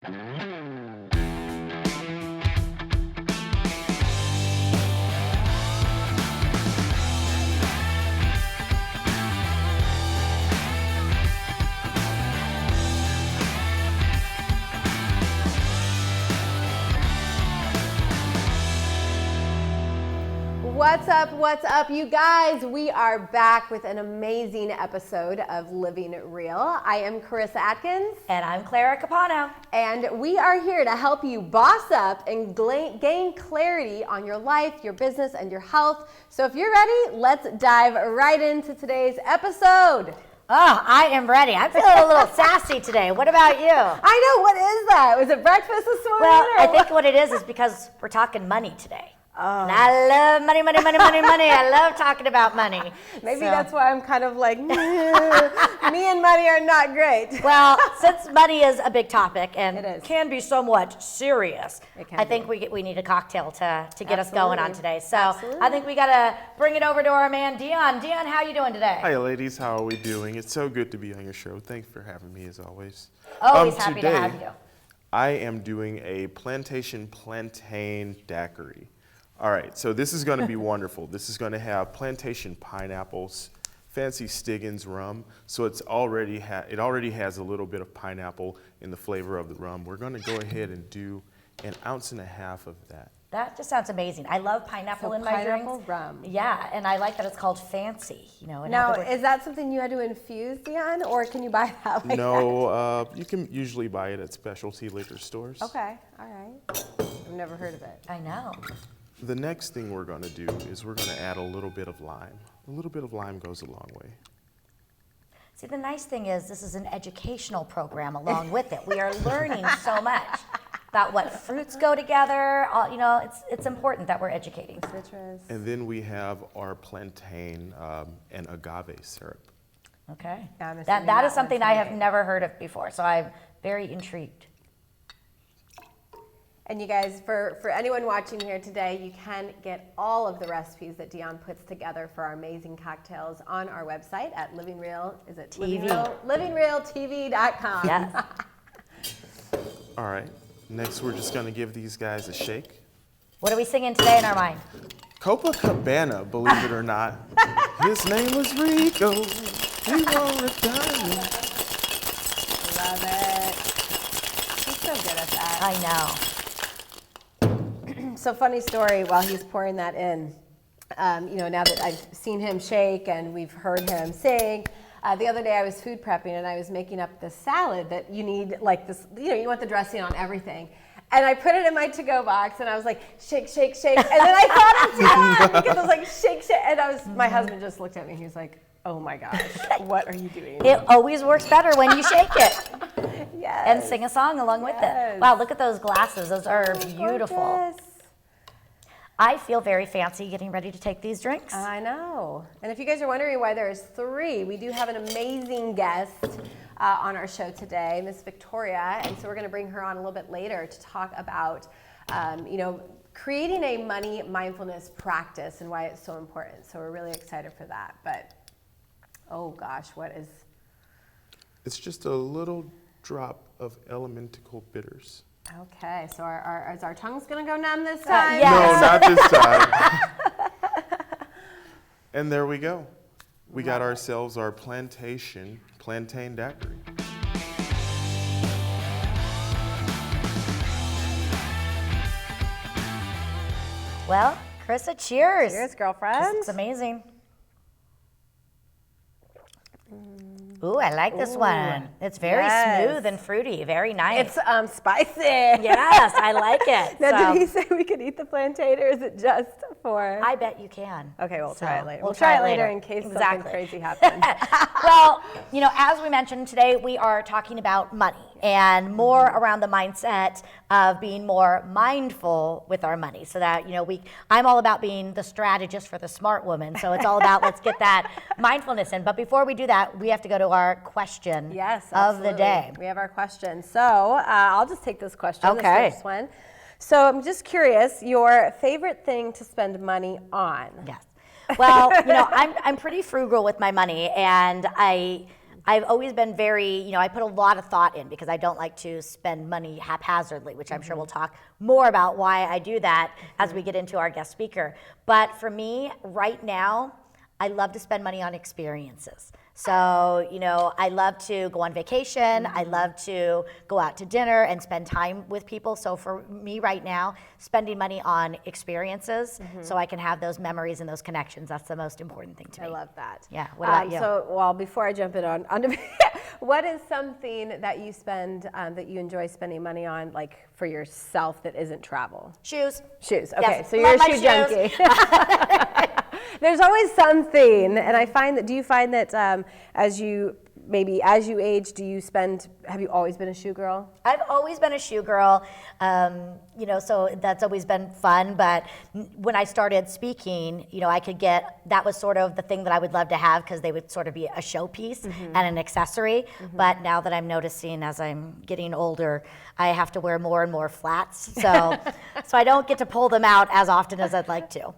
What's up, you guys? We are back with an amazing episode of Living Real. I am Carissa Atkins. And I'm Clara Capano. And we are here to help you boss up and gain clarity on your life, your business, and your health. So if you're ready, let's dive right into today's episode. Oh, I am ready. I'm feeling a little sassy today. What about you? I know, what is that? Was it breakfast this morning? Well, I think what it is because we're talking money today. Oh. And I love money. I love talking about money. Maybe that's why I'm kind of like, me and money are not great. Well, since money is a big topic and it can be somewhat serious, I think we need a cocktail to get us going on today. So I think we got to bring it over to our man, Dion. Dion, how you doing today? Hi, ladies. How are we doing? It's so good to be on your show. Thanks for having me, as always. Always happy to have you. I am doing a Plantation Plantain Daiquiri. All right, so this is going to be wonderful. This is going to have plantation pineapples, fancy Stiggins rum. So it already has a little bit of pineapple in the flavor of the rum. We're going to go ahead and do 1.5 ounces of that. That just sounds amazing. I love pineapple in my drinks. Pineapple rum. Yeah, and I like that it's called fancy. Now, is that something you had to infuse, Dion, or can you buy that like No, you can usually buy it at specialty liquor stores. Okay, all right. I've never heard of it. I know. The next thing we're going to do is we're going to add a little bit of lime. A little bit of lime goes a long way. See, the nice thing is this is an educational program along with it. We are learning so much about what fruits go together. It's important that we're educating. Citrus. And then we have our plantain and agave syrup. Okay. Yeah, that is something I have never heard of before, so I'm very intrigued. And you guys, for anyone watching here today, you can get all of the recipes that Dion puts together for our amazing cocktails on our website at livingrealtv.com. Yes. All right. Next, we're just going to give these guys a shake. What are we singing today in our mind? Copacabana, believe it or not. His name was Rico. He wore a diamond. Love it. He's so good at that. I know. So funny story while he's pouring that in, now that I've seen him shake and we've heard him sing, the other day I was food prepping and I was making up this salad that you need like this, you want the dressing on everything. And I put it in my to-go box and I was like, shake, shake, shake. And then I thought of Dion because I was like, shake, shake. And my husband just looked at me and he was like, oh my gosh, what are you doing? It always works better when you shake it. Yes. And sing a song along with it. Wow, look at those glasses. Those are beautiful. Gorgeous. I feel very fancy getting ready to take these drinks. I know. And if you guys are wondering why there's 3, we do have an amazing guest on our show today, Miss Victoria. And so we're going to bring her on a little bit later to talk about, creating a money mindfulness practice and why it's so important. So we're really excited for that. But, oh gosh, what is... It's just a little drop of elemental bitters. Okay, so is our tongues going to go numb this time? Yes. No, not this time. And there we go. We got ourselves our Plantain Daiquiri. Well, Carissa, cheers. Cheers, girlfriend. It's amazing. Ooh, I like this one. It's very smooth and fruity, very nice. It's spicy. Yes, I like it. Now, did he say we could eat the plantain, or is it just for? I bet you can. Okay, we'll try it later. We'll try it later in case something crazy happens. Well, as we mentioned today, we are talking about money and more around the mindset of being more mindful with our money. So that I'm all about being the strategist for the smart woman. So it's all about let's get that mindfulness in. But before we do that, we have to go to our question of the day. We have our question. So I'll just take this question, okay. This first one. So I'm just curious, your favorite thing to spend money on? Yes. Well, I'm pretty frugal with my money, and I I've always been very, I put a lot of thought in because I don't like to spend money haphazardly, which I'm sure we'll talk more about why I do that as we get into our guest speaker. But for me, right now, I love to spend money on experiences. So, I love to go on vacation. I love to go out to dinner and spend time with people. So for me right now, spending money on experiences so I can have those memories and those connections, that's the most important thing to me. I love that. Yeah, what about you? So, well, before I jump in on what is something that you spend, that you enjoy spending money on, like for yourself that isn't travel? Shoes. Shoes, okay, Yes, so you're a love my shoe junkie. There's always something, and I find that, do you find that as you age, have you always been a shoe girl? I've always been a shoe girl, so that's always been fun. But when I started speaking, that was sort of the thing that I would love to have because they would sort of be a showpiece and an accessory. But now that I'm noticing as I'm getting older, I have to wear more and more flats. So I don't get to pull them out as often as I'd like to.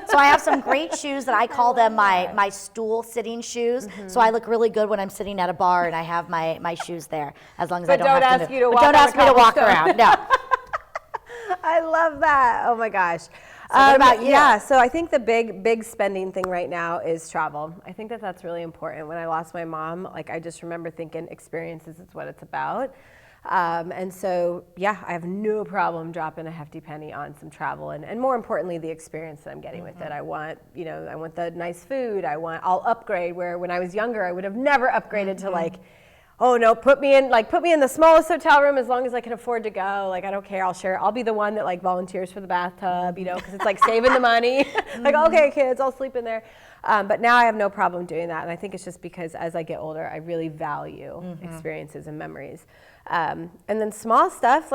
So I have some great shoes that I call them my stool sitting shoes. So I look really good when I'm sitting at a bar and I have my shoes there, as long as I don't have to ask move. you to But walk don't on ask the me to walk cobblestone. around. No. I love that. Oh my gosh. So what about you? Yeah, so I think the big spending thing right now is travel. I think that that's really important. When I lost my mom, I just remember thinking experiences is what it's about. And so, yeah, I have no problem dropping a hefty penny on some travel, and more importantly, the experience that I'm getting with it. I want the nice food. I'll upgrade, where when I was younger, I would have never upgraded to oh no, put me in the smallest hotel room as long as I can afford to go. I don't care, I'll share. I'll be the one that volunteers for the bathtub, because it's saving the money. Okay, kids, I'll sleep in there. But now I have no problem doing that, and I think it's just because as I get older, I really value experiences and memories. And then small stuff,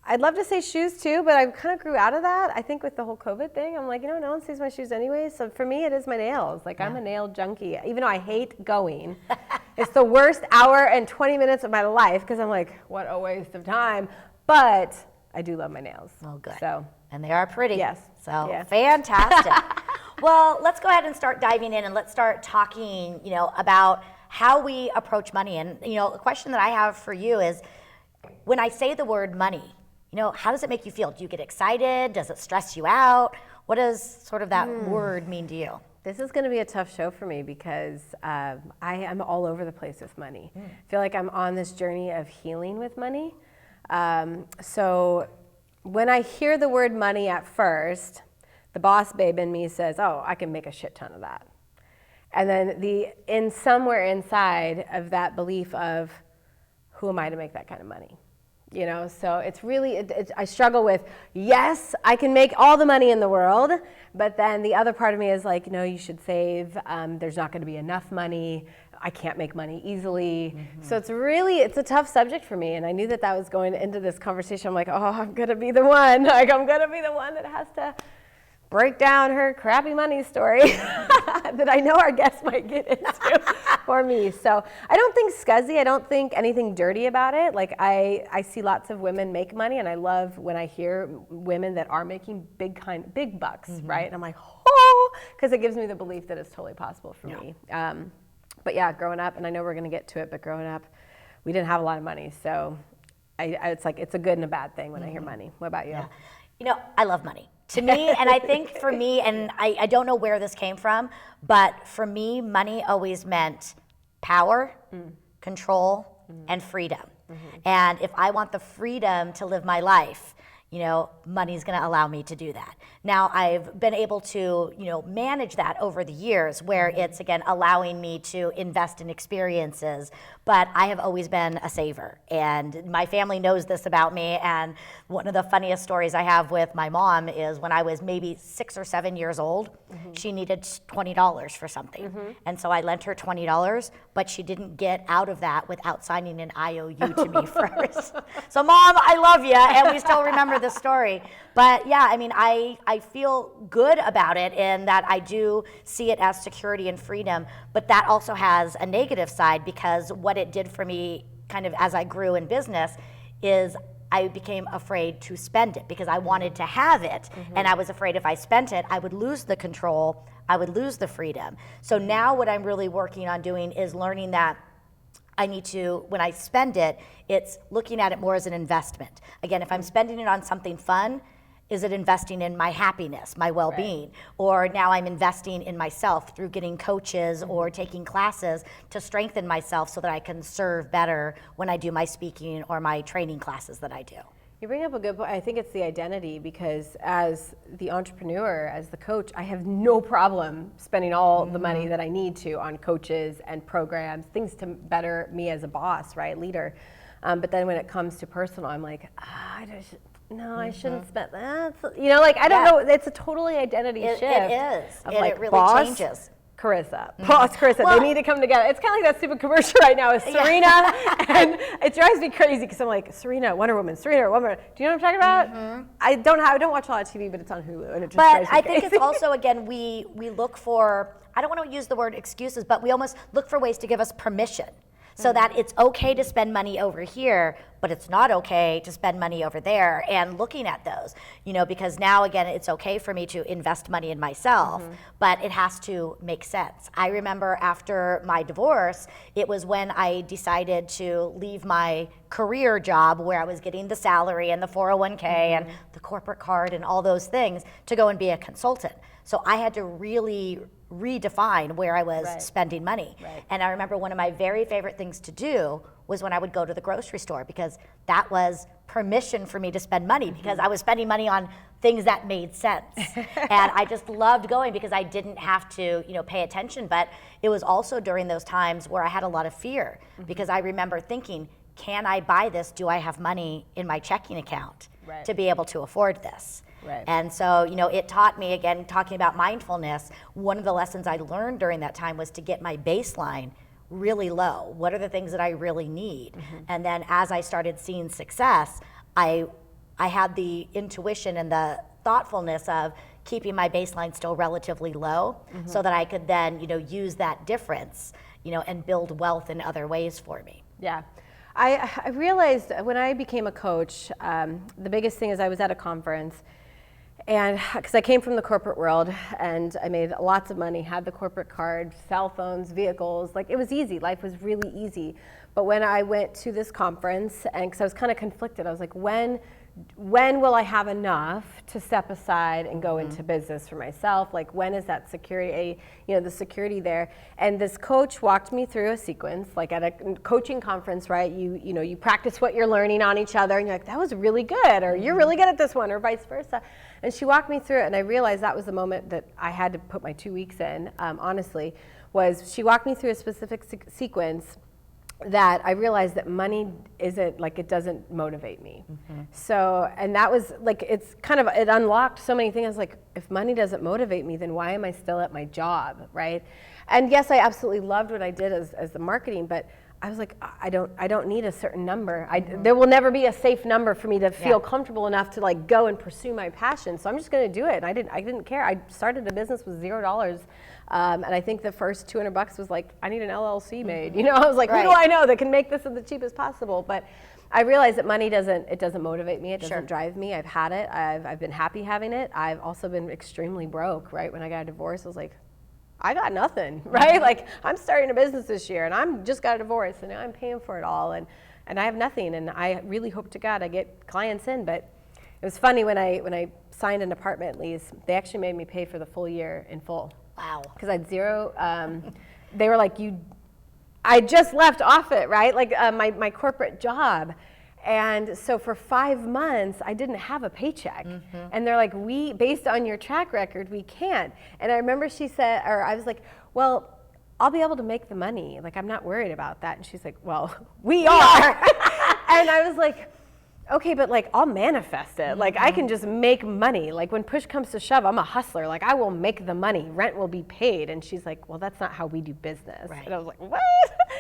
I'd love to say shoes too, but I kind of grew out of that. I think with the whole COVID thing, I'm no one sees my shoes anyway. So for me, it is my nails. I'm a nail junkie, even though I hate going. It's the worst hour and 20 minutes of my life because I'm what a waste of time. But I do love my nails. Oh, good. So, and they are pretty. Yes. So Yes. fantastic. Well, let's go ahead and start diving in, and let's start talking, about how we approach money. And, a question that I have for you is, when I say the word money, how does it make you feel? Do you get excited? Does it stress you out? What does sort of that word mean to you? This is going to be a tough show for me because I am all over the place with money. I feel like I'm on this journey of healing with money. So when I hear the word money at first, the boss babe in me says, oh, I can make a shit ton of that. And then somewhere inside of that belief of, who am I to make that kind of money? So it's really, I struggle with, yes, I can make all the money in the world, but then the other part of me is no, you should save. There's not going to be enough money. I can't make money easily. So it's a tough subject for me. And I knew that was going into this conversation. I'm oh, I'm going to be the one. I'm going to be the one that has to break down her crappy money story that I know our guests might get into for me. So I don't think scuzzy. I don't think anything dirty about it. I see lots of women make money, and I love when I hear women that are making big bucks, right? And I'm oh, because it gives me the belief that it's totally possible for me. But yeah, growing up, and I know we're going to get to it, but growing up, we didn't have a lot of money. So it's a good and a bad thing when I hear money. What about you? Yeah. I love money. To me, and I think for me, and I don't know where this came from, but for me, money always meant power, control, and freedom. And if I want the freedom to live my life, money's going to allow me to do that. Now, I've been able to, manage that over the years, where it's, again, allowing me to invest in experiences. But I have always been a saver, and my family knows this about me. And one of the funniest stories I have with my mom is when I was maybe 6 or 7 years old, she needed $20 for something. And so I lent her $20, but she didn't get out of that without signing an IOU to me first. So Mom, I love you, and we still remember this story. But yeah, I feel good about it, in that I do see it as security and freedom, but that also has a negative side, because what it did for me kind of as I grew in business is I became afraid to spend it because I wanted to have it. And I was afraid if I spent it, I would lose the control, I would lose the freedom. So now what I'm really working on doing is learning that I need to, when I spend it, it's looking at it more as an investment. Again, if I'm spending it on something fun, is it investing in my happiness, my well-being? Right. Or now I'm investing in myself through getting coaches or taking classes to strengthen myself so that I can serve better when I do my speaking or my training classes that I do. You bring up a good point. I think it's the identity, because as the entrepreneur, as the coach, I have no problem spending all the money that I need to on coaches and programs, things to better me as a boss, right, leader. But then when it comes to personal, I'm like, I shouldn't spend that. You know, like, I don't know. It's a totally identity shift. It is. Of and like, it really boss, changes. Carissa. Boss, Carissa. Well, they need to come together. It's kind of like that stupid commercial right now with Serena. And it drives me crazy because I'm like, Serena, Wonder Woman, Serena, Wonder Woman. Do you know what I'm talking about? I don't watch a lot of TV, but it's on Hulu. And it just drives me I crazy. think it's also, again, we look for, I don't want to use the word excuses, but we almost look for ways to give us permission. So that it's okay to spend money over here, but it's not okay to spend money over there, and looking at those, you know, because now again, it's okay for me to invest money in myself, but it has to make sense. I remember after my divorce, it was when I decided to leave my career job where I was getting the salary and the 401k and the corporate card and all those things to go and be a consultant. So I had to really redefine where I was spending money. Right. And I remember one of my very favorite things to do was when I would go to the grocery store, because that was permission for me to spend money, because I was spending money on things that made sense. And I just loved going because I didn't have to, you know, pay attention. But it was also during those times where I had a lot of fear, because I remember thinking, can I buy this? Do I have money in my checking account to be able to afford this? Right. And so, you know, it taught me, again, talking about mindfulness, one of the lessons I learned during that time was to get my baseline really low. What are the things that I really need? And then as I started seeing success, I had the intuition and the thoughtfulness of keeping my baseline still relatively low, so that I could then, you know, use that difference, you know, and build wealth in other ways for me. Yeah. I realized when I became a coach, the biggest thing is I was at a conference, and because I came from the corporate world and I made lots of money, had the corporate card, cell phones, vehicles, like it was easy. Life was really easy. But when I went to this conference, and because I was kind of conflicted, I was like, when will I have enough to step aside and go into business for myself? Like, when is that security, you know, the security there? And this coach walked me through a sequence, like at a coaching conference, right? You know, you practice what you're learning on each other, and you're like, that was really good, or you're really good at this one, or vice versa. And she walked me through it, and I realized that was the moment that I had to put my 2 weeks in, honestly, was she walked me through a specific sequence that I realized that money isn't, like, it doesn't motivate me. So, and that was like, it's kind of, it unlocked so many things. I was like, if money doesn't motivate me, then why am I still at my job, right? And yes, I absolutely loved what I did as the marketing, but I was like, I don't need a certain number. There will never be a safe number for me to feel comfortable enough to like go and pursue my passion. So I'm just going to do it. And I didn't care. I started a business with $0. And I think the first $200 was like, I need an LLC made. You know, I was like, who do I know that can make this at the cheapest possible? But I realized that money doesn't motivate me. It doesn't drive me. I've had it. I've been happy having it. I've also been extremely broke, right? When I got a divorce, I was like, I got nothing, right? Like, I'm starting a business this year, and I'm just got a divorce, and now I'm paying for it all, and I have nothing. And I really hope to God I get clients in. But it was funny when I signed an apartment lease, they actually made me pay for the full year in full. Wow. Because I had zero. They were like, I just left off it, right? Like my corporate job. And so for 5 months, I didn't have a paycheck. And they're like, based on your track record, we can't. And I remember she said, or I was like, well, I'll be able to make the money. Like, I'm not worried about that. And she's like, well, we are. And I was like, okay, but like, I'll manifest it. Like, I can just make money. Like, when push comes to shove, I'm a hustler. Like, I will make the money. Rent will be paid. And she's like, well, that's not how we do business. Right. And I was like, what?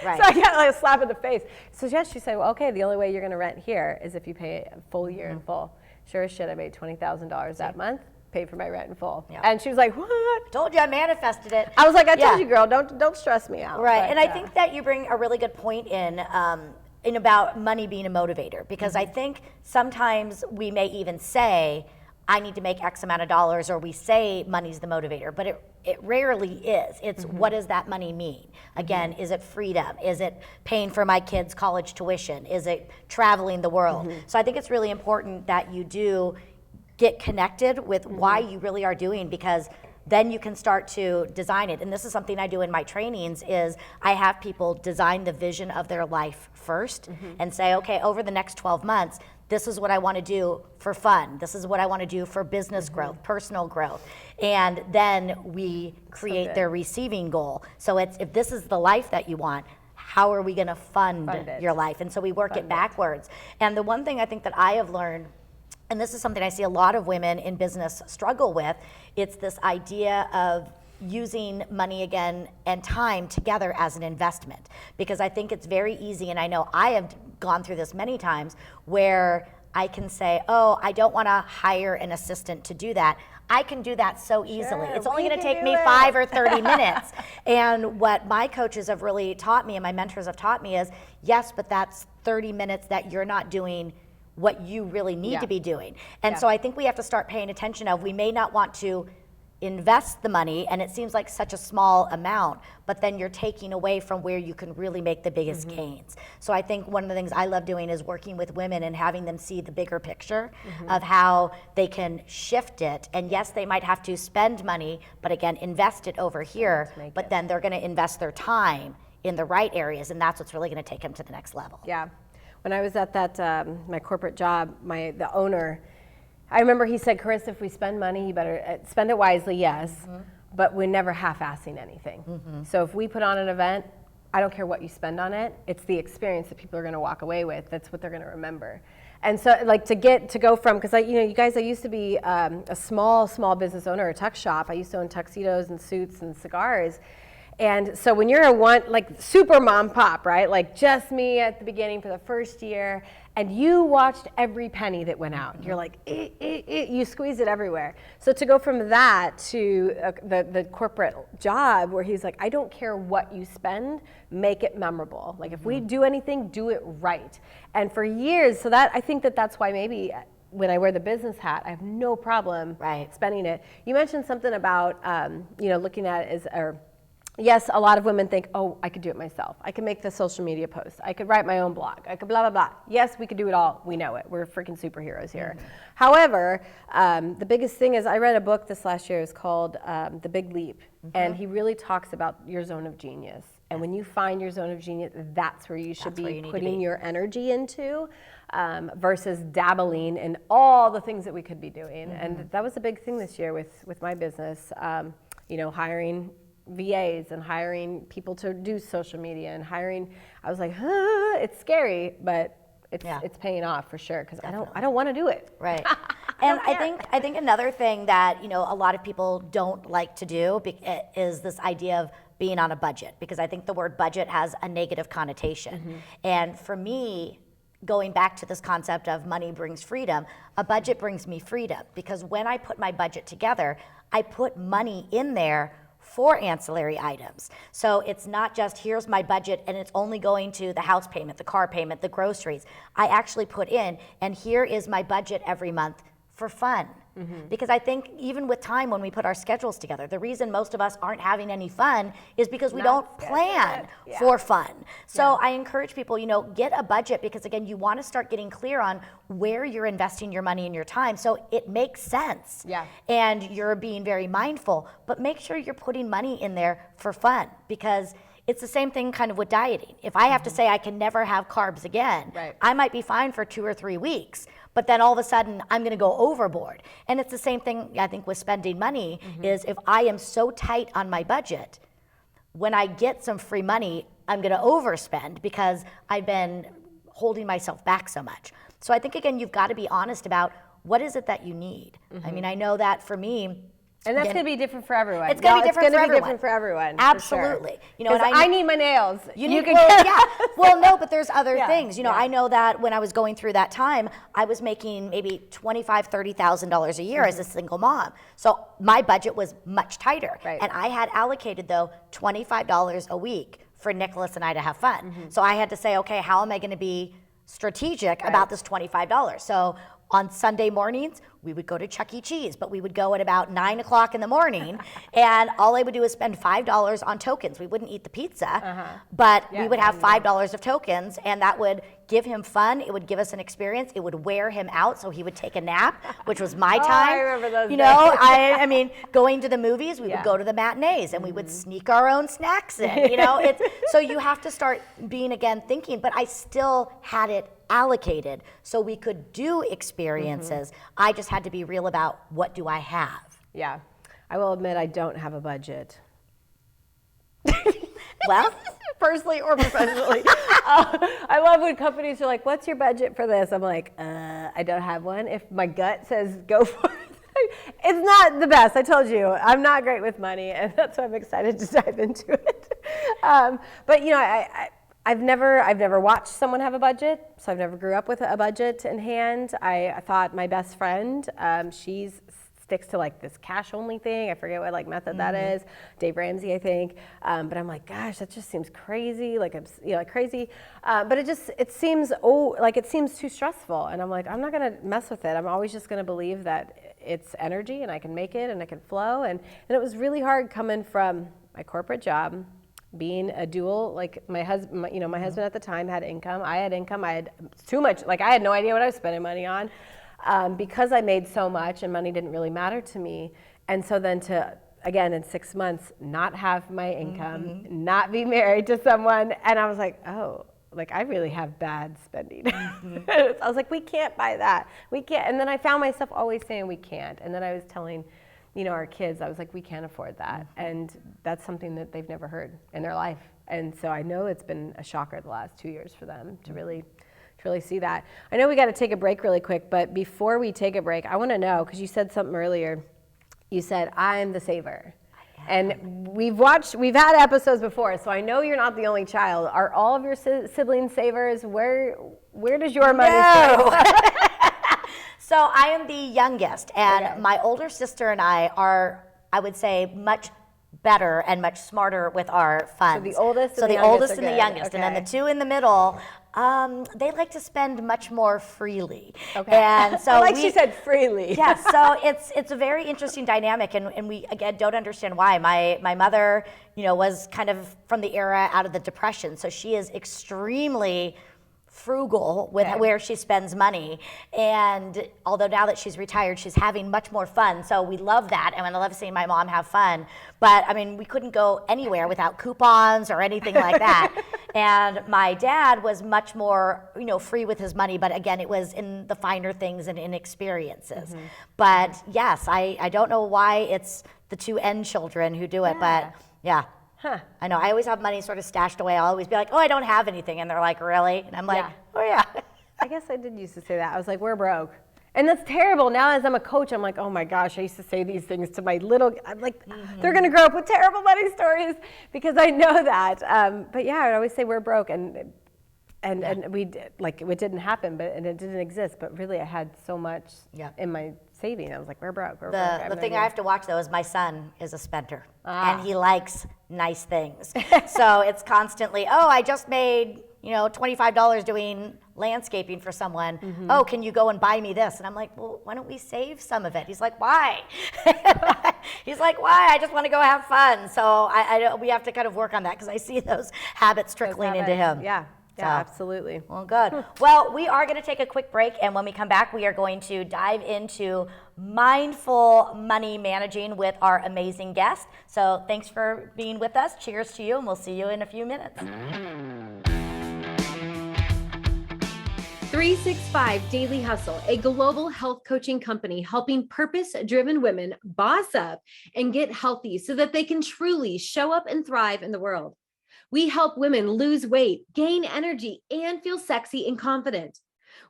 Right. So I got like a slap in the face. So yes, she said, well, okay, the only way you're going to rent here is if you pay a full year in full. Sure as shit, I made $20,000 that month. Paid for my rent in full. Yep. And she was like, what? Told you I manifested it. I was like, I told you, girl, don't stress me out. Right, but, and I think that you bring a really good point in, in about money being a motivator, because I think sometimes we may even say, I need to make X amount of dollars, or we say money's the motivator, but it rarely is. It's what does that money mean? Again, is it freedom? Is it paying for my kids' college tuition? Is it traveling the world? So I think it's really important that you do get connected with why you really are doing, because then you can start to design it. And this is something I do in my trainings, is I have people design the vision of their life first and say, okay, over the next 12 months, this is what I want to do for fun. This is what I want to do for business growth, personal growth. And then we create their receiving goal. So it's, if this is the life that you want, how are we going to fund your life? And so we work it backwards. And the one thing I think that I have learned, and this is something I see a lot of women in business struggle with, it's this idea of using money again and time together as an investment. Because I think it's very easy, and I know I have gone through this many times, where I can say, oh, I don't want to hire an assistant to do that. I can do that so easily. It's only going to take me 5 or 30 minutes. And what my coaches have really taught me, and my mentors have taught me, is yes, but that's 30 minutes that you're not doing what you really need to be doing. And so I think we have to start paying attention of, we may not want to invest the money, and it seems like such a small amount, but then you're taking away from where you can really make the biggest gains. So I think one of the things I love doing is working with women and having them see the bigger picture of how they can shift it. And yes, they might have to spend money, but again, invest it over here, but then they're gonna invest their time in the right areas, and that's what's really gonna take them to the next level. Yeah. When I was at that, my corporate job, the owner, I remember he said, Carissa, if we spend money, you better spend it wisely, yes, but we're never half-assing anything. So if we put on an event, I don't care what you spend on it, it's the experience that people are gonna walk away with, that's what they're gonna remember. And so like to go from, because you guys, I used to be a small business owner, a tuck shop. I used to own tuxedos and suits and cigars. And so when you're like super mom pop, right? Like just me at the beginning for the first year, and you watched every penny that went out. You're like, you squeeze it everywhere. So to go from that to the corporate job where he's like, I don't care what you spend, make it memorable. Like if we do anything, do it right. And for years, so that I think that's why maybe when I wear the business hat, I have no problem spending it. You mentioned something about, looking at it as, yes, a lot of women think, oh, I could do it myself. I could make the social media post. I could write my own blog. I could blah, blah, blah. Yes, we could do it all. We know it. We're freaking superheroes here. However, the biggest thing is I read a book this last year. It was called The Big Leap. And he really talks about your zone of genius. And when you find your zone of genius, that's where you should be putting your energy into versus dabbling in all the things that we could be doing. And that was a big thing this year with my business, hiring VAs and hiring people to do social media and hiring. I was like, it's scary, but it's paying off for sure, because I don't want to do it. Right. And I think another thing that a lot of people don't like to do is this idea of being on a budget, because I think the word budget has a negative connotation. And for me, going back to this concept of money brings freedom, a budget brings me freedom, because when I put my budget together, I put money in there for ancillary items. So it's not just here's my budget and it's only going to the house payment, the car payment, the groceries. I actually put in, and here is my budget every month for fun. Because I think even with time, when we put our schedules together, the reason most of us aren't having any fun is because we don't plan for fun. So I encourage people, get a budget, because again, you want to start getting clear on where you're investing your money and your time, so it makes sense. And you're being very mindful, but make sure you're putting money in there for fun, because it's the same thing kind of with dieting. If I have to say I can never have carbs again, I might be fine for 2 or 3 weeks, but then all of a sudden I'm gonna go overboard. And it's the same thing, I think, with spending money, is if I am so tight on my budget, when I get some free money, I'm gonna overspend because I've been holding myself back so much. So I think, again, you've gotta be honest about what is it that you need. I mean, I know that for me, and that's going to be different for everyone. It's going to be different for everyone. Absolutely. For sure. And I need my nails. You can Well, no, but there's other things. I know that when I was going through that time, I was making maybe $25,000, $30,000 a year as a single mom. So my budget was much tighter. And I had allocated, though, $25 a week for Nicholas and I to have fun. So I had to say, okay, how am I going to be strategic about this $25? So on Sunday mornings, we would go to Chuck E. Cheese, but we would go at about 9 o'clock in the morning, and all I would do is spend $5 on tokens. We wouldn't eat the pizza, but we would have $5 of tokens, and that would give him fun. It would give us an experience. It would wear him out, so he would take a nap, which was my time. I remember those You know, days. I mean, going to the movies, we would go to the matinees, and we would sneak our own snacks in. You know, so you have to start being again thinking. But I still had it allocated so we could do experiences. I just had to be real about what do I have. Yeah. I will admit I don't have a budget. Well, Personally or professionally. I love when companies are like, what's your budget for this? I'm like, I don't have one. If my gut says go for it, it's not the best. I told you, I'm not great with money, and that's why I'm excited to dive into it. But you know, I've never watched someone have a budget, so I've never grew up with a budget in hand. I thought my best friend, she's sticks to like this cash only thing. I forget what like method that is. Dave Ramsey, I think. But I'm like, gosh, that just seems crazy. Like I'm, like crazy. But it seems too stressful. And I'm like, I'm not gonna mess with it. I'm always just gonna believe that it's energy and I can make it and it can flow. And it was really hard coming from my corporate job, being a dual, like my husband, my husband at the time had income. I had income. I had too much. Like I had no idea what I was spending money on. Because I made so much and money didn't really matter to me. And so then to, again, in 6 months, not have my income, not be married to someone. And I was like, oh, like I really have bad spending. I was like, we can't buy that. We can't. And then I found myself always saying we can't. And then I was telling, our kids, I was like, we can't afford that. And that's something that they've never heard in their life. And so I know it's been a shocker the last 2 years for them to really see that. I know we got to take a break really quick, but before we take a break, I want to know, because you said something earlier. You said, I'm the saver. And we've had episodes before, so I know you're not the only child. Are all of your siblings savers? Where does your money go? So I am the youngest, and my older sister and I are, I would say, much better and much smarter with our funds. So the oldest and the youngest oldest are and the good. youngest, and then the two in the middle, they like to spend much more freely. Okay. And so she said, freely. Yeah, so it's a very interesting dynamic, and we again don't understand why. My mother, was kind of from the era out of the Depression, so she is extremely frugal with where she spends money. And although now that she's retired, she's having much more fun. So we love that. And I love seeing my mom have fun. But I mean, we couldn't go anywhere without coupons or anything like that. And my dad was much more, free with his money. But again, it was in the finer things and in experiences. But yes, I don't know why it's the two end children who do it, but yeah. Huh. I know. I always have money sort of stashed away. I'll always be like, oh, I don't have anything. And they're like, really? And I'm like, oh, yeah. I guess I did used to say that. I was like, we're broke. And that's terrible. Now as I'm a coach, I'm like, oh my gosh, I used to say these things to my I'm like, they're going to grow up with terrible money stories because I know that. But yeah, I'd always say we're broke. And we did, it didn't happen, and it didn't exist. But really, I had so much in my saving. I was like, we're broke. The thing I have to watch, though, is my son is a spender. And he likes nice things. So it's constantly, oh, I just made, $25 doing landscaping for someone. Oh, can you go and buy me this? And I'm like, well, why don't we save some of it? He's like, why? He's like, why? I just want to go have fun. So we have to kind of work on that because I see those habits trickling into him. Yeah. Yeah, absolutely. Well, good. Well, we are going to take a quick break, and when we come back, we are going to dive into mindful money managing with our amazing guest. So thanks for being with us. Cheers to you, and we'll see you in a few minutes. 365 Daily Hustle, a global health coaching company helping purpose-driven women boss up and get healthy so that they can truly show up and thrive in the world. We help women lose weight, gain energy, and feel sexy and confident.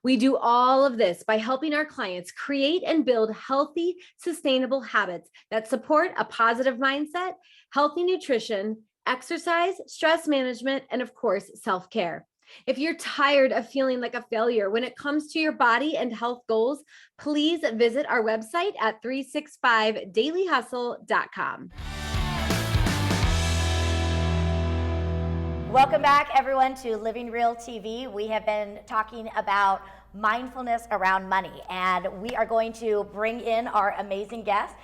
We do all of this by helping our clients create and build healthy, sustainable habits that support a positive mindset, healthy nutrition, exercise, stress management, and of course, self-care. If you're tired of feeling like a failure when it comes to your body and health goals, please visit our website at 365dailyhustle.com. Welcome back, everyone, to Living Real TV. We have been talking about mindfulness around money, and we are going to bring in our amazing guest,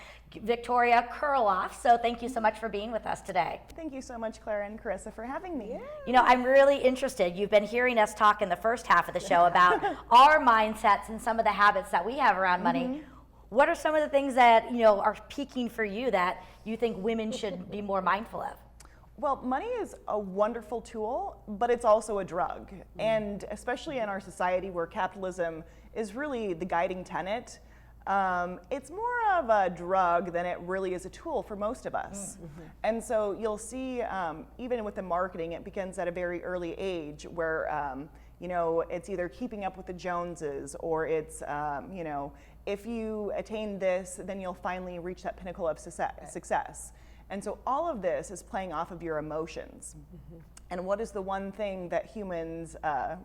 Victoria Kurloff. So thank you so much for being with us today. Thank you so much, Clara and Carissa, for having me. You know, I'm really interested. You've been hearing us talk in the first half of the show about our mindsets and some of the habits that we have around money. What are some of the things that, you know, are peaking for you that you think women should be more mindful of? Well, money is a wonderful tool, but it's also a drug. And especially in our society where capitalism is really the guiding tenet, it's more of a drug than it really is a tool for most of us. And so you'll see, even with the marketing, it begins at a very early age where, you know, it's either keeping up with the Joneses, or it's, you know, if you attain this, then you'll finally reach that pinnacle of success. And so all of this is playing off of your emotions. And what is the one thing that humans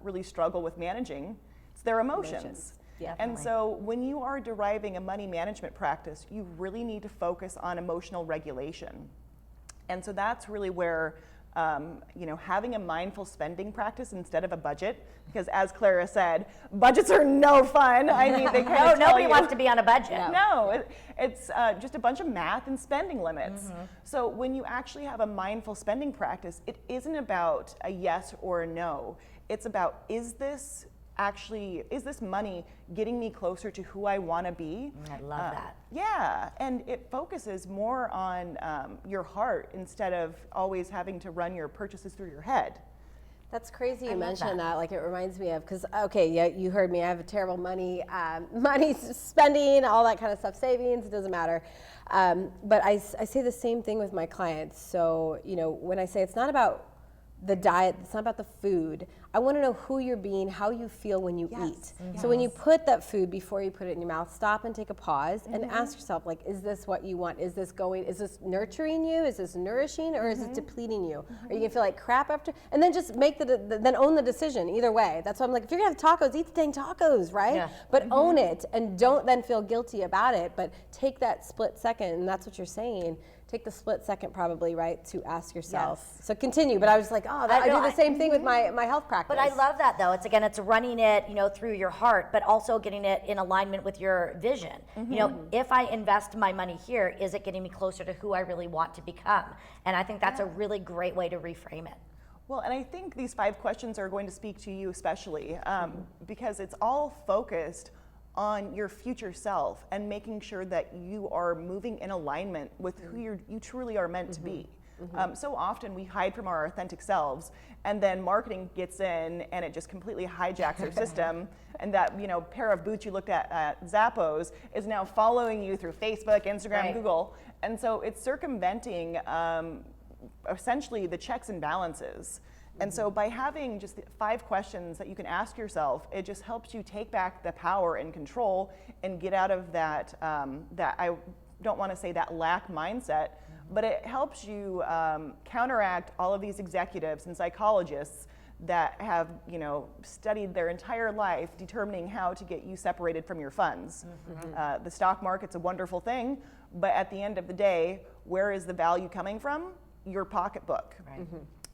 really struggle with managing? It's their emotions. And so when you are deriving a money management practice, you really need to focus on emotional regulation. And so that's really where you know, having a mindful spending practice instead of a budget, because as Clara said, budgets are no fun. I mean, they kind of nobody wants to be on a budget. No, it's just a bunch of math and spending limits. So when you actually have a mindful spending practice, it isn't about a yes or a no. It's about, is this money getting me closer to who I want to be? I love that. Yeah, and it focuses more on your heart instead of always having to run your purchases through your head. That's crazy you mentioned that. Like, it reminds me of, because, okay, yeah, you heard me, I have a terrible money spending, all that kind of stuff, savings, it doesn't matter. But I say the same thing with my clients. So, you know, when I say it's not about the diet, it's not about the food. I want to know who you're being, how you feel when you eat. So when you put that food before you put it in your mouth, stop and take a pause and ask yourself, like, is this what you want? Is this nurturing you? Is this nourishing, or is it depleting you? Are you gonna feel like crap after? And then just make then own the decision either way. That's why I'm like, if you're gonna have tacos, eat the dang tacos, right? Yeah. But own it, and don't then feel guilty about it, but take that split second, and that's what you're saying. Take the split second, probably, right, to ask yourself. So continue, but I was like, I do the same thing with my health practice. But I love that, though. It's running it, you know, through your heart, but also getting it in alignment with your vision. You know, if I invest my money here, is it getting me closer to who I really want to become? And I think that's a really great way to reframe it. Well, and I think these 5 questions are going to speak to you especially, because it's all focused on your future self and making sure that you are moving in alignment with who you truly are meant to be. So often we hide from our authentic selves, and then marketing gets in and it just completely hijacks our system, and that, you know, pair of boots you looked at Zappos is now following you through Facebook, Instagram, Google, and so it's circumventing essentially the checks and balances. And so by having just 5 questions that you can ask yourself, it just helps you take back the power and control and get out of that, that I don't want to say that lack mindset, but it helps you counteract all of these executives and psychologists that have, you know, studied their entire life determining how to get you separated from your funds. The stock market's a wonderful thing, but at the end of the day, where is the value coming from? Your pocketbook.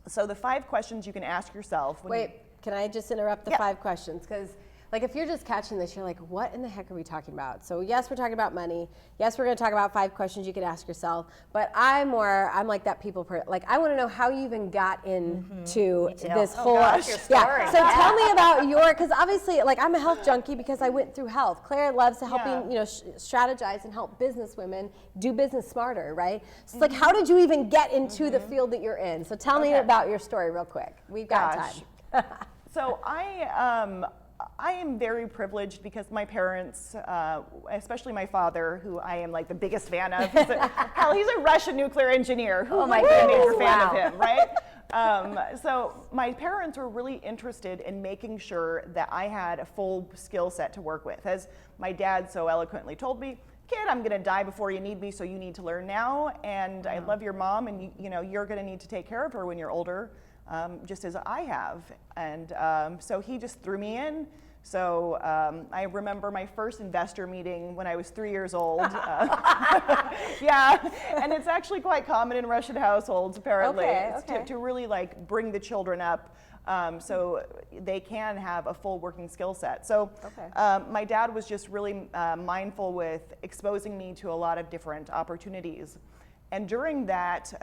So the 5 questions you can ask yourself. Can I just interrupt the 5 questions? Because, like, if you're just catching this, you're like, what in the heck are we talking about? So yes, we're talking about money. Yes, we're going to talk about 5 questions you can ask yourself. But I'm like that like, I want to know how you even got into this whole. Your story. So tell me about because obviously, like, I'm a health junkie because I went through health. Claire loves to helping, you know, strategize and help business women do business smarter, right? So it's like, how did you even get into the field that you're in? So tell me about your story real quick. We've got time. So I am very privileged because my parents, especially my father, who I am like the biggest fan of, he's a Russian nuclear engineer. Who my goodness, major fan of him, right? So my parents were really interested in making sure that I had a full skill set to work with. As my dad so eloquently told me, kid, I'm gonna die before you need me, so you need to learn now, and I love your mom, and you know, you're gonna need to take care of her when you're older, just as I have. And so he just threw me in, So I remember my first investor meeting when I was 3 years old. Yeah, and it's actually quite common in Russian households, apparently, to really like bring the children up so they can have a full working skill set. So my dad was just really mindful with exposing me to a lot of different opportunities. And during that,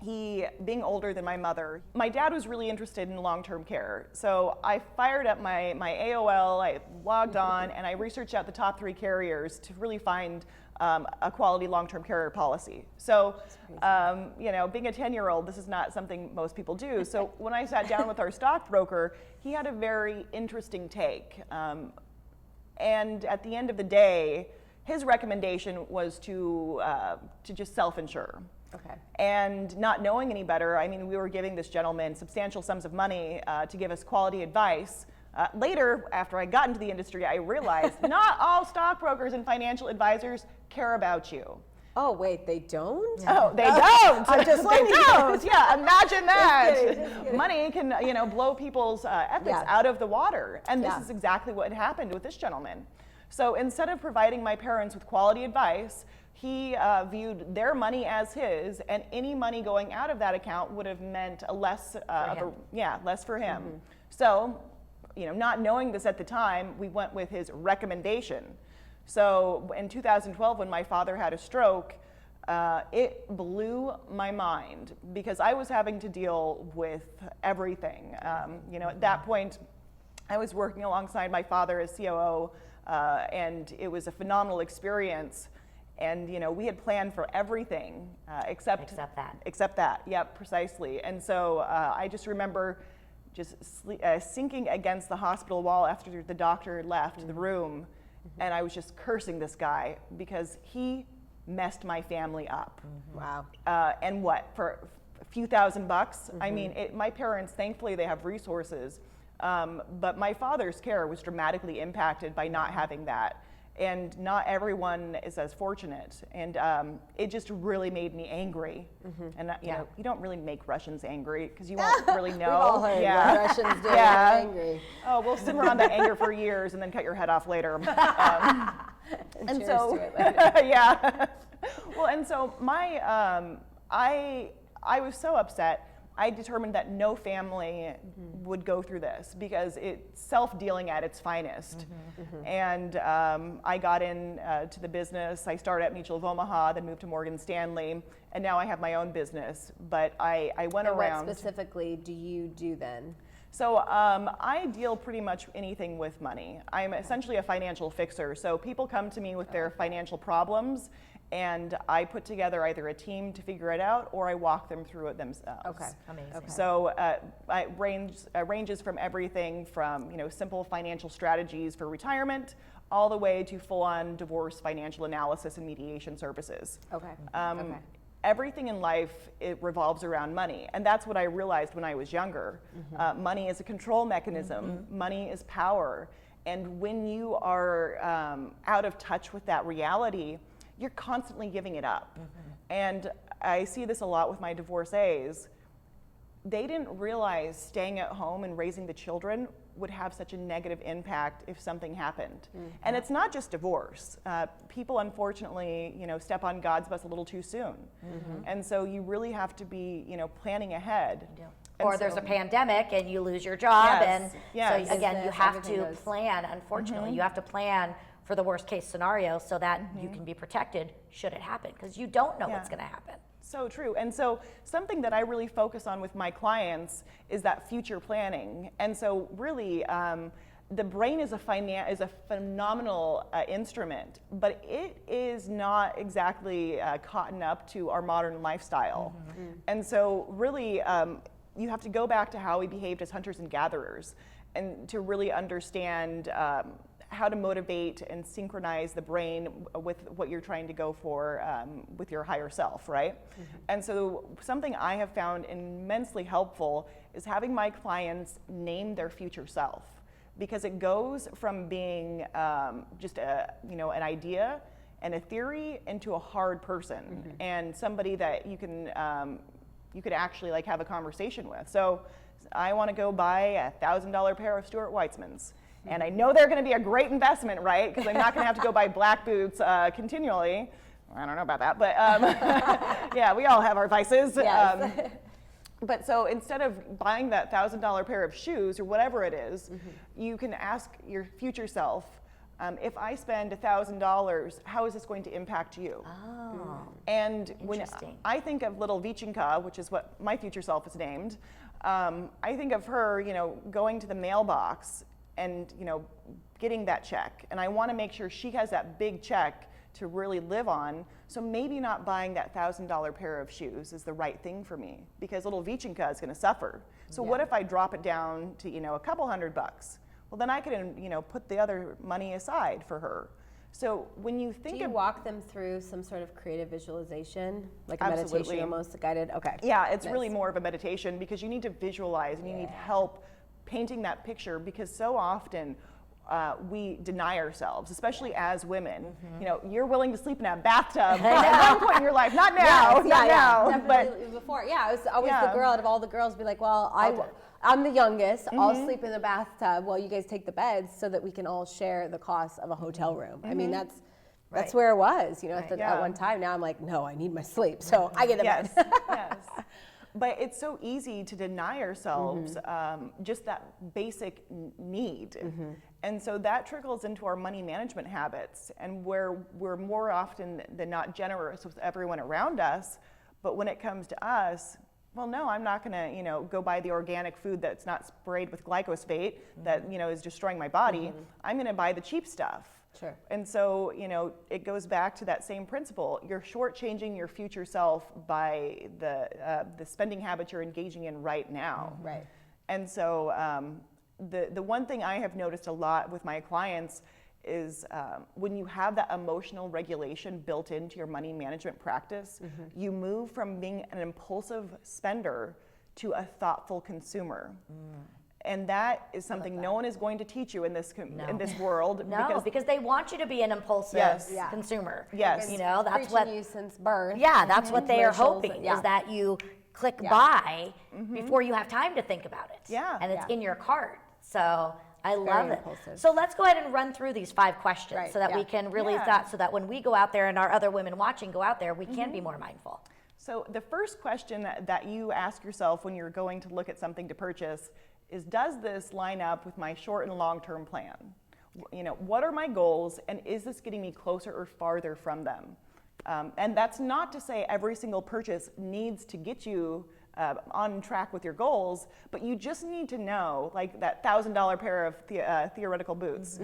he, being older than my mother, my dad was really interested in long-term care. So I fired up my AOL, I logged on, and I researched out the top 3 carriers to really find a quality long-term care policy. So, you know, being a 10-year-old, this is not something most people do. So when I sat down with our stockbroker, he had a very interesting take. And at the end of the day, his recommendation was to just self-insure. Okay. And not knowing any better, I mean, we were giving this gentleman substantial sums of money to give us quality advice. Later, after I got into the industry, I realized not all stockbrokers and financial advisors care about you. Oh, wait, they don't? Oh, they don't. I'm just they kidding. don't. Yeah, imagine that. Just kidding. Money can, you know, blow people's ethics out of the water. And this is exactly what had happened with this gentleman. So instead of providing my parents with quality advice, he viewed their money as his, and any money going out of that account would have meant a less for him. So, you know, not knowing this at the time, we went with his recommendation. So in 2012, when my father had a stroke, it blew my mind because I was having to deal with everything. You know, at that point, I was working alongside my father as COO, and it was a phenomenal experience. And you know, we had planned for everything except that. Yep, precisely. And so I just remember just sinking against the hospital wall after the doctor left the room, and I was just cursing this guy because he messed my family up. Wow. And what, for a few $1,000s? I mean, my parents, thankfully, they have resources, but my father's care was dramatically impacted by not having that. And not everyone is as fortunate. And it just really made me angry. And you know, you don't really make Russians angry because you won't really know. We've all heard what Russians do when they're angry. Oh, we'll simmer on that anger for years and then cut your head off later. And so, to it later. yeah. Well, and so I was so upset. I determined that no family would go through this because it's self-dealing at its finest. And I got in to the business. I started at Mutual of Omaha, then moved to Morgan Stanley, and now I have my own business. But I went around. What specifically do you do then? So I deal pretty much anything with money. I'm essentially a financial fixer. So people come to me with their financial problems, and I put together either a team to figure it out, or I walk them through it themselves. Okay, amazing. Okay. So it ranges from everything from, you know, simple financial strategies for retirement, all the way to full-on divorce financial analysis and mediation services. Okay. Everything in life, it revolves around money, and that's what I realized when I was younger. Money is a control mechanism. Money is power, and when you are out of touch with that reality, you're constantly giving it up. And I see this a lot with my divorcees. They didn't realize staying at home and raising the children would have such a negative impact if something happened. And it's not just divorce. People, unfortunately, you know, step on God's bus a little too soon. And so you really have to be, you know, planning ahead. Or there's a pandemic and you lose your job, and so again, you Business, have everything to goes. plan. Unfortunately, you have to plan for the worst case scenario so that you can be protected should it happen, because you don't know what's going to happen. So true. And so something that I really focus on with my clients is that future planning. And so really, the brain is a phenomenal instrument, but it is not exactly cotton up to our modern lifestyle. And so really, you have to go back to how we behaved as hunters and gatherers, and to really understand how to motivate and synchronize the brain with what you're trying to go for with your higher self, right? And so something I have found immensely helpful is having my clients name their future self, because it goes from being just an idea and a theory into a hard person and somebody that you could actually like have a conversation with. So I want to go buy $1,000 pair of Stuart Weitzmans. And I know they're going to be a great investment, right? Because I'm not going to have to go buy black boots continually. I don't know about that, but yeah, we all have our vices. Yes. But so instead of buying that $1,000 pair of shoes or whatever it is, you can ask your future self, if I spend $1,000, how is this going to impact you? Oh, And when interesting. I think of little Vichinka, which is what my future self is named, I think of her, going to the mailbox and, getting that check. And I want to make sure she has that big check to really live on. So maybe not buying that $1,000 pair of shoes is the right thing for me, because little Vichinka is going to suffer. So what if I drop it down to, a couple $100? Well, then I can, put the other money aside for her. So when you think Do you walk them through some sort of creative visualization, like a Absolutely. meditation almost guided? Okay. Yeah, it's Nice. really more of a meditation, because you need to visualize and you need help painting that picture, because so often we deny ourselves, especially as women. You're willing to sleep in a bathtub at one point in your life, not now, not now, Definitely but before. Yeah, I was always Yeah. the girl out of all the girls, be like, well, I'm the youngest. I'll sleep in the bathtub while you guys take the beds, so that we can all share the cost of a hotel room. I mean, that's Right. where it was, at Yeah. one time. Now I'm like, no, I need my sleep, so I get the yes, bed. yes. But it's so easy to deny ourselves just that basic need. And so that trickles into our money management habits, and where we're more often than not generous with everyone around us. But when it comes to us, well, no, I'm not going to, go buy the organic food that's not sprayed with glyphosate that, is destroying my body. I'm going to buy the cheap stuff. Sure. And so, it goes back to that same principle. You're shortchanging your future self by the spending habits you're engaging in right now. Right. And so, the one thing I have noticed a lot with my clients is when you have that emotional regulation built into your money management practice, you move from being an impulsive spender to a thoughtful consumer. And that is something no one is going to teach you in this world. No, because they want you to be an impulsive Yes. Yeah. consumer. Yes. That's Preaching what. you since birth. Yeah, that's what they are Commercials, hoping, yeah. is that you click Yeah. buy before you have time to think about it. Yeah. And it's Yeah. in your cart. So I love it. impulsive. So let's go ahead and run through these 5 questions, Right, so that we yeah. can really Yeah. so that when we go out there and our other women watching go out there, we can be more mindful. So the first question that you ask yourself when you're going to look at something to purchase is, does this line up with my short and long-term plan? What are my goals, and is this getting me closer or farther from them? And that's not to say every single purchase needs to get you on track with your goals, but you just need to know, like that $1,000 pair of theoretical boots,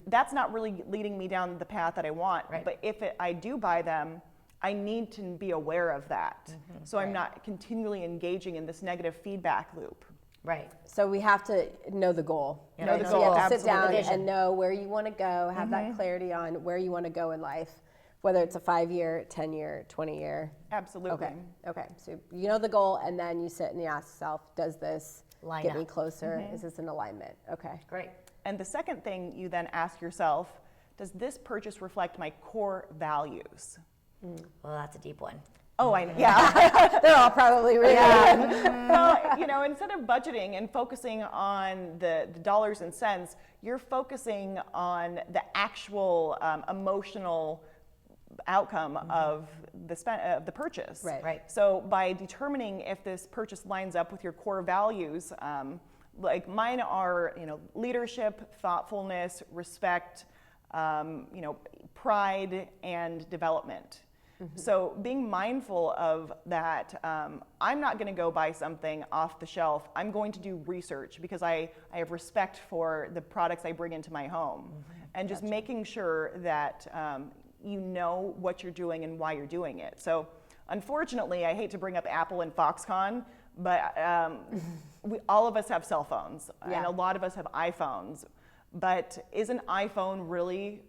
that's not really leading me down the path that I want. Right. But if I do buy them, I need to be aware of that. So I'm not continually engaging in this negative feedback loop. Right. So we have to know the goal. Yeah, Know the So goal, you have to sit down absolutely. Vision. and know where you want to go, have that clarity on where you want to go in life, whether it's a 5-year, 10-year, 20-year. Absolutely. Okay. So you know the goal, and then you sit and you ask yourself, does this Line get me up. closer? Is this in alignment? Okay. Great. And the second thing you then ask yourself, does this purchase reflect my core values? Well, that's a deep one. Oh, yeah. They're all probably really Well, instead of budgeting and focusing on the dollars and cents, you're focusing on the actual emotional outcome of the purchase. Right. Right. So by determining if this purchase lines up with your core values, like mine are, leadership, thoughtfulness, respect, pride, and development. So being mindful of that, I'm not going to go buy something off the shelf. I'm going to do research, because I have respect for the products I bring into my home, and just making sure that you know what you're doing and why you're doing it. So unfortunately, I hate to bring up Apple and Foxconn, but all of us have cell phones, and Yeah. a lot of us have iPhones. But is an iPhone really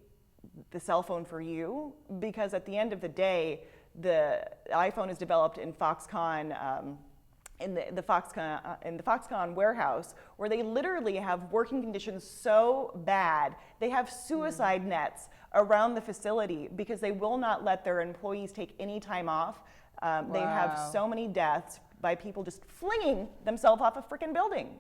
the cell phone for you? Because at the end of the day, the iPhone is developed in Foxconn, in the Foxconn warehouse, where they literally have working conditions so bad, they have suicide nets around the facility, because they will not let their employees take any time off. They have Wow. so many deaths by people just flinging themselves off a freaking building.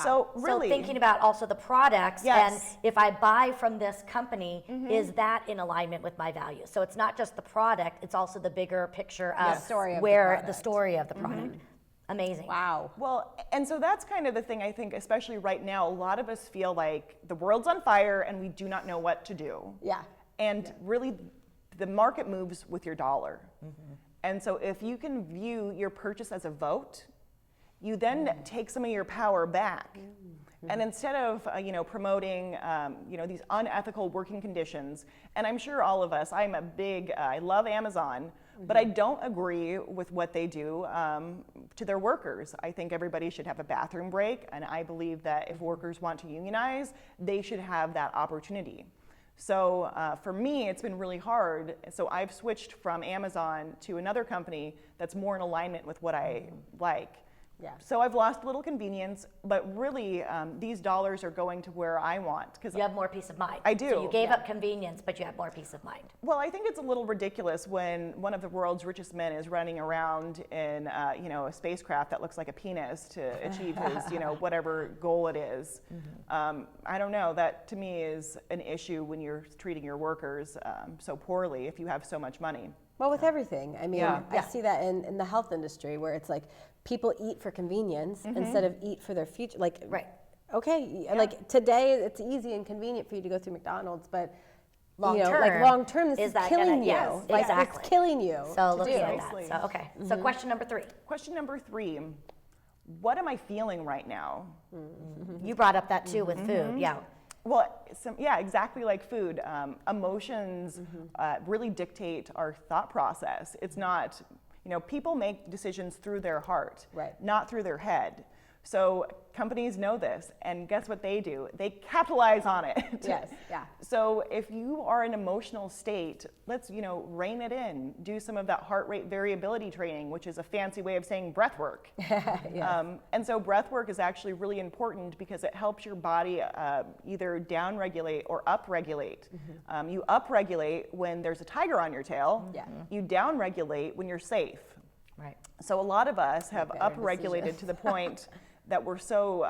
So really, So thinking about also the products, Yes. and if I buy from this company, is that in alignment with my values? So it's not just the product, it's also the bigger picture of story of the where the product. story of the product. Amazing. Wow. well, and so that's kind of the thing, I think, especially right now, a lot of us feel like the world's on fire and we do not know what to do. Yeah. And really, the market moves with your dollar. And so if you can view your purchase as a vote, you then take some of your power back. And instead of promoting these unethical working conditions, and I'm sure all of us, I love Amazon, but I don't agree with what they do to their workers. I think everybody should have a bathroom break, and I believe that if workers want to unionize, they should have that opportunity. So for me, it's been really hard. So I've switched from Amazon to another company that's more in alignment with what I like. Yeah. So I've lost a little convenience, but really these dollars are going to where I want. Because You have more peace of mind. I do, So you gave up convenience, but you have more peace of mind. well, I think it's a little ridiculous when one of the world's richest men is running around in a spacecraft that looks like a penis to achieve his whatever goal it is. I don't know. That to me is an issue when you're treating your workers so poorly if you have so much money. Well, with everything. I mean, Yeah. I see that in the health industry where it's like people eat for convenience instead of eat for their future. Like, Right. okay, like today it's easy and convenient for you to go through McDonald's, but Long like term, long term, this is is that killing gonna- you. yes, Like, exactly. it's killing you. So to looking do. at Precisely. that. So, okay. So question number 3. Question number 3, what am I feeling right now? You brought up that too with food. Yeah. Well, exactly like food. Emotions really dictate our thought process. It's not, people make decisions through their heart, Right. not through their head. So companies know this, and guess what they do? They capitalize on it. Yes, yeah. So if you are in an emotional state, let's, rein it in. Do some of that heart rate variability training, which is a fancy way of saying breath work. And so breath work is actually really important because it helps your body either down-regulate or up-regulate. You up-regulate when there's a tiger on your tail. Yeah. You down-regulate when you're safe. Right. So a lot of us have better up-regulated to the point that we're so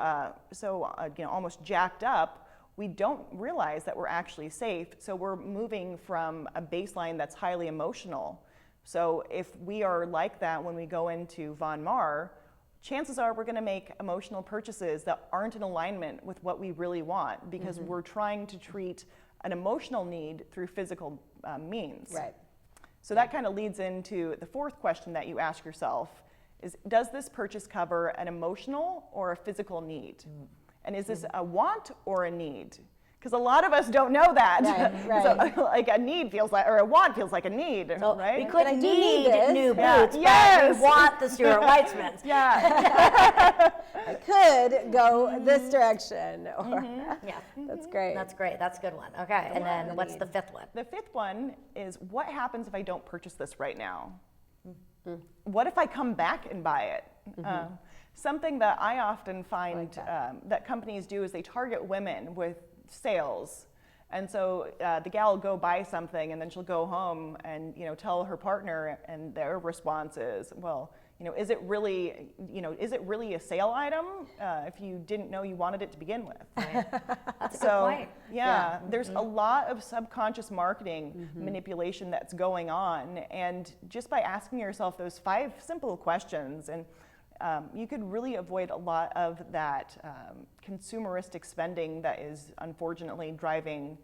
almost jacked up, we don't realize that we're actually safe. So we're moving from a baseline that's highly emotional. So if we are like that when we go into Von Maur, chances are we're going to make emotional purchases that aren't in alignment with what we really want because we're trying to treat an emotional need through physical means. Right. So that kind of leads into the 4th question that you ask yourself is, does this purchase cover an emotional or a physical need? And is this a want or a need? Because a lot of us don't know that. Right. So like a need feels like, or a want feels like a need, So right? we But could I do need need this. new Yeah. boots, Yes. but we want the Stuart Weitzmans. Yeah. I could go this direction. Or Yeah. That's great. That's great. That's a good one. Okay. And then what's the 5th one? The 5th one is, what happens if I don't purchase this right now? What if I come back and buy it? Something that I often find that companies do is they target women with sales. And so the gal will go buy something and then she'll go home and tell her partner, and their response is, well, is it really a sale item if you didn't know you wanted it to begin with? That's a So, good point. yeah, there's a lot of subconscious marketing manipulation that's going on. And just by asking yourself those 5 simple questions, and you could really avoid a lot of that consumeristic spending that is unfortunately driving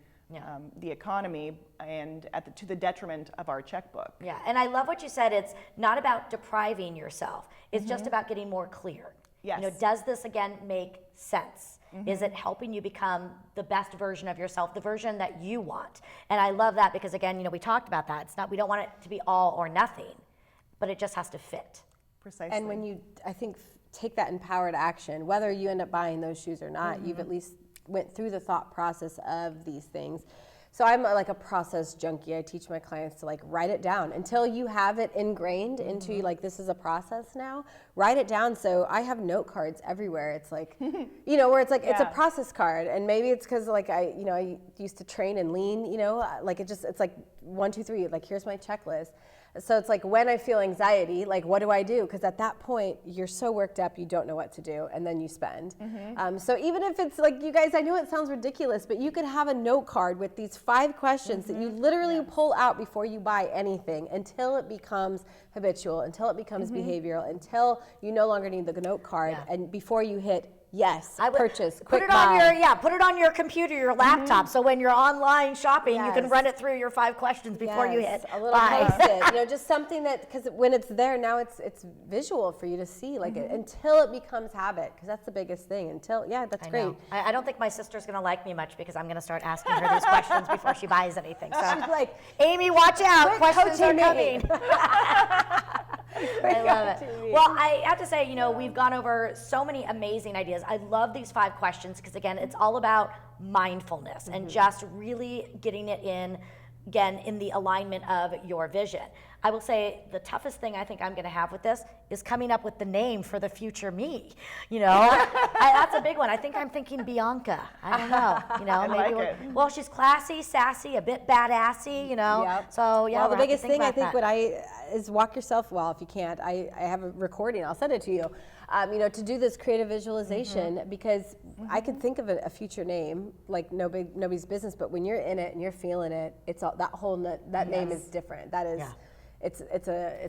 the economy and to the detriment of our checkbook. Yeah, and I love what you said. It's not about depriving yourself. It's just about getting more clear. Yes. Does this again make sense? Is it helping you become the best version of yourself, the version that you want? And I love that because again, we talked about that. It's not, we don't want it to be all or nothing, but it just has to fit. Precisely. And when you, I think, take that empowered action, whether you end up buying those shoes or not, you've at least went through the thought process of these things. So I'm like a process junkie. I teach my clients to like write it down until you have it ingrained into like, this is a process now. Write it down. So I have note cards everywhere. It's like, where it's like, it's a process card. And maybe it's because like I used to train and lean, like it's like 1, 2, 3, like here's my checklist. So it's like when I feel anxiety, like what do I do? Because at that point, you're so worked up, you don't know what to do, and then you spend. So even if it's like, you guys, I know it sounds ridiculous, but you could have a note card with these 5 questions that you literally pull out before you buy anything until it becomes habitual, until it becomes behavioral, until you no longer need the note card, and before you hit yes, purchase, Put quick it on buy. put it on your computer, your laptop, so when you're online shopping, you can run it through your 5 questions before you hit a little buy. post-it, just something that, because when it's there now, it's visual for you to see, like until it becomes habit, because that's the biggest thing. Until that's I great. know. I don't think my sister's gonna like me much because I'm gonna start asking her these questions before she buys anything. So She's like, Amy, watch out, quit questions are coaching me. coming. I love it. Well, I have to say, we've gone over so many amazing ideas. I love these 5 questions because, again, it's all about mindfulness and just really getting it in the alignment of your vision. I will say the toughest thing I think I'm going to have with this is coming up with the name for the future me. That's a big one. I think I'm thinking Bianca. I don't know. I like it. Well, she's classy, sassy, a bit badassy. Yep. So Well, the we'll have to biggest thing I think about is walk yourself. Well, if you can't, I have a recording. I'll send it to you. To do this creative visualization, because I can think of a future name like nobody's business, but when you're in it and you're feeling it, it's all that whole that name is different. That is. It's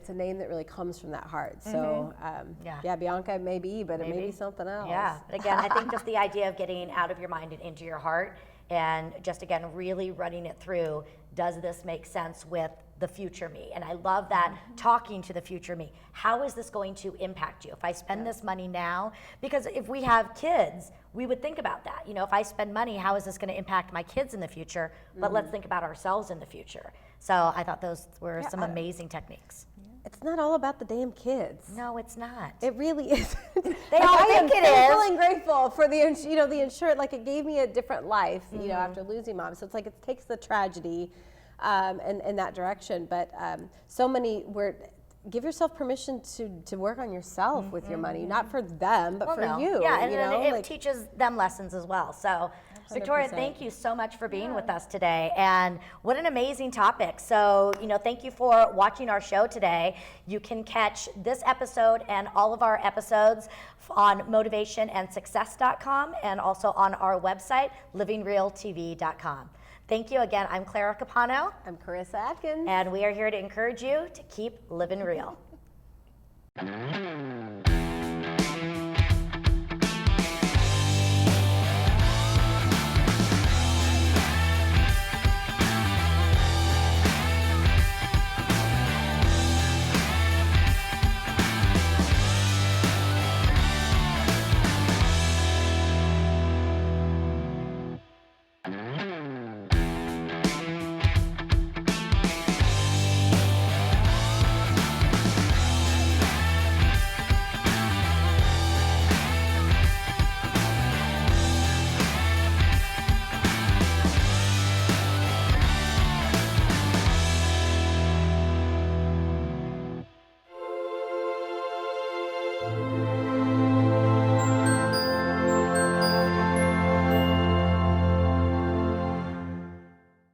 a name that really comes from that heart. So Bianca may be, but it may be something else. Yeah, but again, I think just the idea of getting out of your mind and into your heart, and just again really running it through. Does this make sense with the future me? And I love that, talking to the future me. How is this going to impact you if I spend this money now? Because if we have kids, we would think about that. If I spend money, how is this going to impact my kids in the future? But let's think about ourselves in the future. So I thought those were some amazing techniques. It's not all about the damn kids. No, it's not. It really is. They all think it is. I'm feeling grateful for the insurance. Like it gave me a different life, after losing mom. So it's like it takes the tragedy, in that direction. But so many give yourself permission to work on yourself with your money, not for them, but for you. Yeah, and it teaches them lessons as well. So, Victoria, 100%. thank you so much for being with us today. And what an amazing topic. So, thank you for watching our show today. You can catch this episode and all of our episodes on motivationandsuccess.com and also on our website, livingrealtv.com. Thank you again. I'm Clara Capano. I'm Carissa Atkins. And we are here to encourage you to keep living real.